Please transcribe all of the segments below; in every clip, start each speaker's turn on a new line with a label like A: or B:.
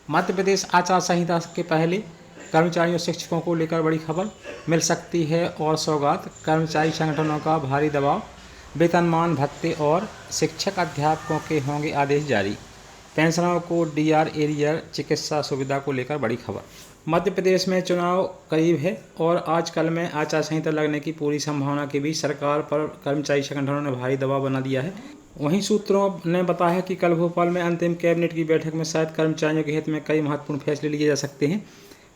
A: मध्य प्रदेश आचार संहिता के पहले कर्मचारियों शिक्षकों को लेकर बड़ी खबर मिल सकती है और सौगात। कर्मचारी संगठनों का भारी दबाव, वेतनमान भत्ते और शिक्षक अध्यापकों के होंगे आदेश जारी। पेंशनरों को डीआर एरियर चिकित्सा सुविधा को लेकर बड़ी खबर। मध्य प्रदेश में चुनाव करीब है और आजकल में आचार संहिता लगने की पूरी संभावना के बीच सरकार पर कर्मचारी संगठनों ने भारी दबाव बना दिया है। वहीं सूत्रों ने बताया कि कल भोपाल में अंतिम कैबिनेट की बैठक में शायद कर्मचारियों के हित में कई महत्वपूर्ण फैसले लिए जा सकते हैं।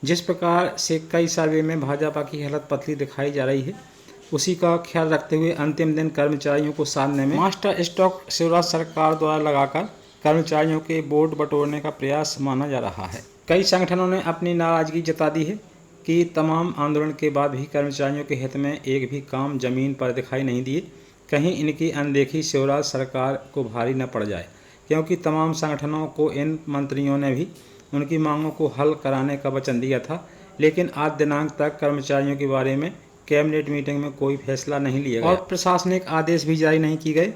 A: जिस प्रकार से कई सर्वे में भाजपा की हालत पतली दिखाई जा रही है, उसी का ख्याल रखते हुए अंतिम दिन कर्मचारियों को साधने में मास्टर स्ट्रोक शिवराज सरकार द्वारा लगाकर कर्मचारियों के वोट बटोरने का प्रयास माना जा रहा है। कई संगठनों ने अपनी नाराजगी जता दी है कि तमाम आंदोलन के बाद भी कर्मचारियों के हित में एक भी काम जमीन पर दिखाई नहीं दिए। कहीं इनकी अनदेखी शिवराज सरकार को भारी न पड़ जाए, क्योंकि तमाम संगठनों को इन मंत्रियों ने भी उनकी मांगों को हल कराने का वचन दिया था, लेकिन आज दिनांक तक कर्मचारियों के बारे में कैबिनेट मीटिंग में कोई फैसला नहीं लिया गया और प्रशासनिक आदेश भी जारी नहीं किए गए।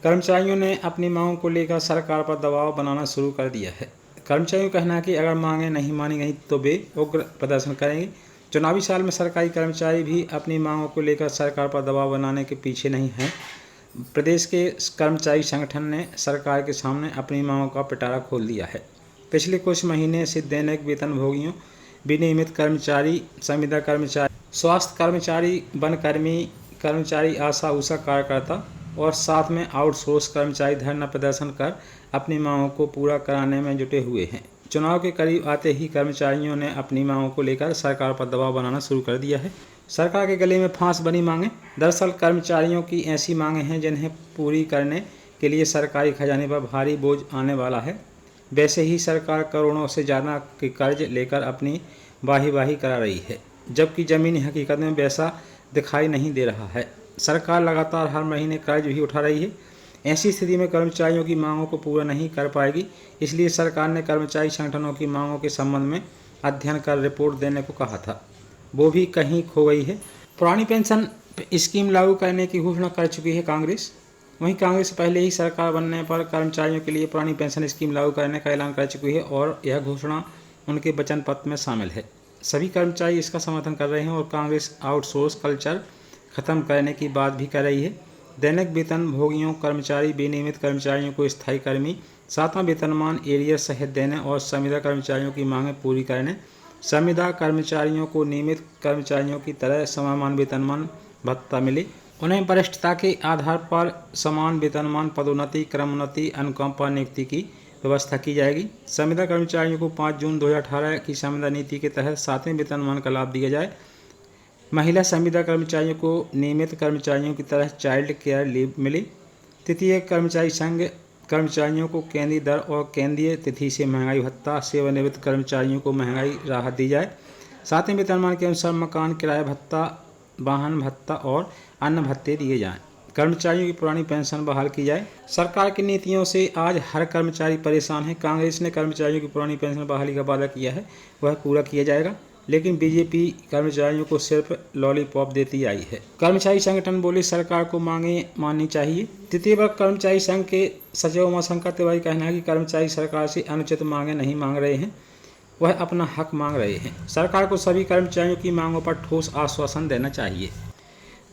A: कर्मचारियों ने अपनी मांगों को लेकर सरकार पर दबाव बनाना शुरू कर दिया है। कर्मचारियों का कहना है कि अगर मांगें नहीं मानी गई तो वे उग्र प्रदर्शन करेंगे। चुनावी साल में सरकारी कर्मचारी भी अपनी मांगों को लेकर सरकार पर दबाव बनाने के पीछे नहीं हैं। प्रदेश के कर्मचारी संगठन ने सरकार के सामने अपनी मांगों का पिटारा खोल दिया है। पिछले कुछ महीने से दैनिक वेतनभोगियों, विनियमित कर्मचारी, संविदा कर्मचारी, स्वास्थ्य कर्मचारी, वन कर्मचारी, आशा उषा कार्यकर्ता और साथ में आउटसोर्स कर्मचारी धरना प्रदर्शन कर अपनी मांगों को पूरा कराने में जुटे हुए हैं। चुनाव के करीब आते ही कर्मचारियों ने अपनी मांगों को लेकर सरकार पर दबाव बनाना शुरू कर दिया है। सरकार के गले में फांस बनी मांगें। दरअसल कर्मचारियों की ऐसी मांगें हैं जिन्हें पूरी करने के लिए सरकारी खजाने पर भारी बोझ आने वाला है। वैसे ही सरकार करोड़ों से ज़्यादा के कर्ज लेकर अपनी वाही करा रही है, जबकि ज़मीनी हकीकत में वैसा दिखाई नहीं दे रहा है। सरकार लगातार हर महीने कर्ज भी उठा रही है। ऐसी स्थिति में कर्मचारियों की मांगों को पूरा नहीं कर पाएगी, इसलिए सरकार ने कर्मचारी संगठनों की मांगों के संबंध में अध्ययन कर रिपोर्ट देने को कहा था, वो भी कहीं खो गई है। पुरानी पेंशन स्कीम लागू करने की घोषणा कर चुकी है कांग्रेस। वहीं कांग्रेस पहले ही सरकार बनने पर कर्मचारियों के लिए पुरानी पेंशन स्कीम लागू करने का ऐलान कर चुकी है और यह घोषणा उनके वचन पत्र में शामिल है। सभी कर्मचारी इसका समर्थन कर रहे हैं और कांग्रेस आउटसोर्स कल्चर खत्म करने की बात भी कर रही है। दैनिक वेतन भोगियों, कर्मचारी, विनियमित कर्मचारियों को स्थायी कर्मी, सातवां वेतनमान एरियर सहित देने और संविदा कर्मचारियों की मांगें पूरी करने, संविदा कर्मचारियों को नियमित कर्मचारियों की तरह समान वेतनमान भत्ता मिले, उन्हें वरिष्ठता के आधार पर समान वेतनमान पदोन्नति, क्रमोन्नति, अनुकंपा नियुक्ति की व्यवस्था की जाएगी। संविदा कर्मचारियों को 5 जून 2018 की संविदा नीति के तहत 7वें वेतनमान का लाभ दिया जाए। महिला संविदा कर्मचारियों को नियमित कर्मचारियों की तरह चाइल्ड केयर लीव मिले। तृतीय कर्मचारी संघ कर्मचारियों को केंद्रीय दर और केंद्रीय तिथि से महंगाई भत्ता, सेवानिवृत्त कर्मचारियों को महंगाई राहत दी जाए। 7वें वेतनमान के अनुसार मकान किराया भत्ता, वाहन भत्ता और अन्य भत्ते दिए जाएं। कर्मचारियों की पुरानी पेंशन बहाल की जाए। सरकार की नीतियों से आज हर कर्मचारी परेशान है। कांग्रेस ने कर्मचारियों की पुरानी पेंशन बहाली का वादा किया है, वह पूरा किया जाएगा, लेकिन बीजेपी कर्मचारियों को सिर्फ लॉलीपॉप देती आई है। कर्मचारी संगठन बोले सरकार को मांगे माननी चाहिए। तृतीय वर्ग कर्मचारी संघ के सचिव उमाशंकर तिवारी का कहना है कि कर्मचारी सरकार से अनुचित मांगे नहीं मांग रहे हैं, वह अपना हक मांग रहे हैं। सरकार को सभी कर्मचारियों की मांगों पर ठोस आश्वासन देना चाहिए।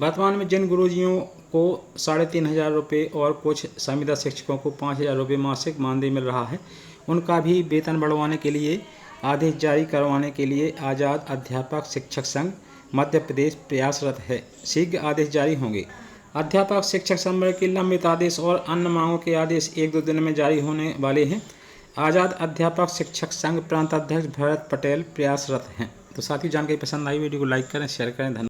A: वर्तमान में जिन गुरुजियों को 3,500 रुपये और कुछ संविदा शिक्षकों को 5,000 रुपये मासिक मानदेय मिल रहा है, उनका भी वेतन बढ़वाने के लिए आदेश जारी करवाने के लिए आज़ाद अध्यापक शिक्षक संघ मध्य प्रदेश प्रयासरत है। शीघ्र आदेश जारी होंगे। अध्यापक शिक्षक संघ के लंबित आदेश और अन्य मांगों के आदेश 1-2 दिन में जारी होने वाले हैं। आज़ाद अध्यापक शिक्षक संघ प्रांत अध्यक्ष भरत पटेल प्रयासरत हैं। तो साथियों, जानकारी पसंद आई वीडियो को लाइक करें, शेयर करें। धन्यवाद।